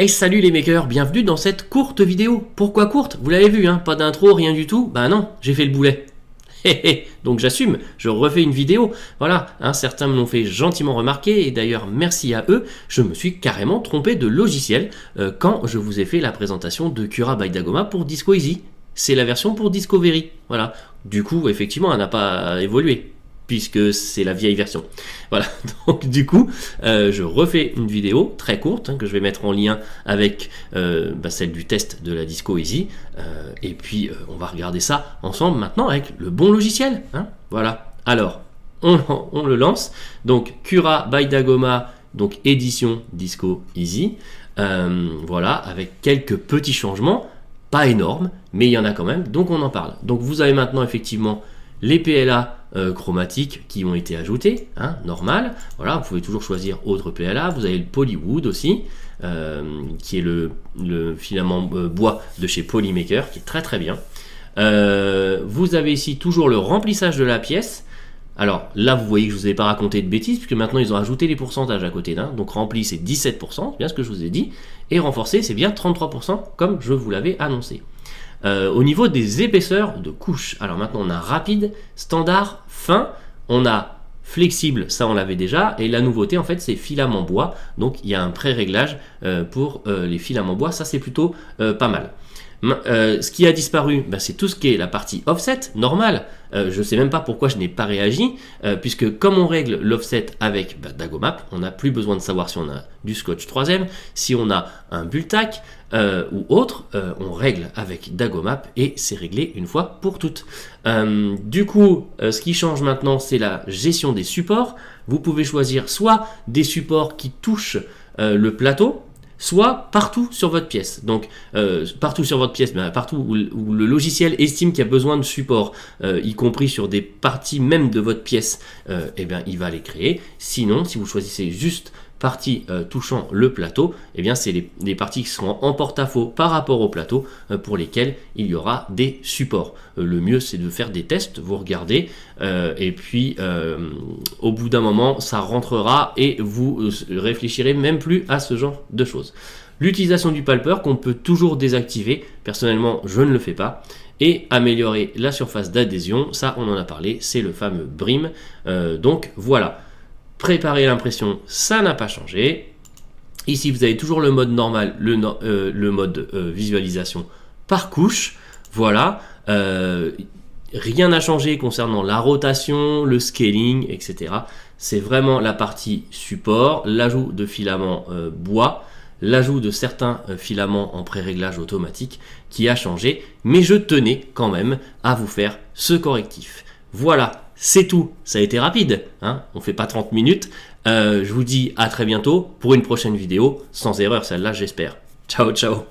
Hey salut les makers, bienvenue dans cette courte vidéo. Pourquoi courte? Vous l'avez vu, hein, pas d'intro, rien du tout. Bah non, j'ai fait le boulet. Donc j'assume, je refais une vidéo. Voilà, hein, certains me l'ont fait gentiment remarquer et d'ailleurs merci à eux, je me suis carrément trompé de logiciel quand je vous ai fait la présentation de Cura by Dagoma pour Disco Easy. C'est la version pour Discovery. Voilà. Du coup, effectivement, elle n'a pas évolué puisque c'est la vieille version. Voilà, donc du coup, je refais une vidéo très courte, hein, que je vais mettre en lien avec celle du test de la Disco Easy, et puis on va regarder ça ensemble maintenant avec le bon logiciel. Hein, voilà, alors, on le lance, donc Cura by Dagoma, donc édition Disco Easy, voilà, avec quelques petits changements, pas énormes, mais il y en a quand même, donc on en parle. Donc vous avez maintenant effectivement les PLA chromatiques qui ont été ajoutés, hein, normal. Voilà, vous pouvez toujours choisir autre PLA. Vous avez le Polywood aussi, qui est le filament bois de chez Polymaker, qui est très très bien. Vous avez ici toujours le remplissage de la pièce. Alors là, vous voyez que je ne vous ai pas raconté de bêtises, puisque maintenant ils ont ajouté les pourcentages à côté d'un. Donc rempli, c'est 17%, c'est bien ce que je vous ai dit. Et renforcé, c'est bien 33%, comme je vous l'avais annoncé. Au niveau des épaisseurs de couches, alors maintenant on a rapide, standard, fin, on a flexible, ça on l'avait déjà, et la nouveauté en fait c'est filament bois, donc il y a un pré-réglage pour les filaments bois, ça c'est plutôt pas mal. Ce qui a disparu, c'est tout ce qui est la partie offset, normale. Je ne sais même pas pourquoi je n'ai pas réagi, puisque comme on règle l'offset avec Dagomap, on n'a plus besoin de savoir si on a du scotch 3ème, si on a un Bultac ou autre, on règle avec Dagomap et c'est réglé une fois pour toutes. Du coup, ce qui change maintenant, c'est la gestion des supports. Vous pouvez choisir soit des supports qui touchent le plateau, soit partout sur votre pièce. Donc partout sur votre pièce, partout où le logiciel estime qu'il y a besoin de support, y compris sur des parties même de votre pièce, il va les créer. Sinon, si vous choisissez juste partie touchant le plateau, c'est les parties qui seront en porte-à-faux par rapport au plateau pour lesquelles il y aura des supports. Le mieux c'est de faire des tests, vous regardez et puis au bout d'un moment ça rentrera et vous réfléchirez même plus à ce genre de choses. L'utilisation du palper qu'on peut toujours désactiver, personnellement je ne le fais pas. Et améliorer la surface d'adhésion, ça on en a parlé, c'est le fameux BRIM. Donc voilà. Préparer l'impression, ça n'a pas changé. Ici, vous avez toujours le mode normal, le mode visualisation par couche. Voilà. Rien n'a changé concernant la rotation, le scaling, etc. C'est vraiment la partie support, l'ajout de filaments bois, l'ajout de certains filaments en pré-réglage automatique qui a changé. Mais je tenais quand même à vous faire ce correctif. Voilà. C'est tout, ça a été rapide, hein, on fait pas 30 minutes. Je vous dis à très bientôt pour une prochaine vidéo, sans erreur celle-là j'espère. Ciao ciao.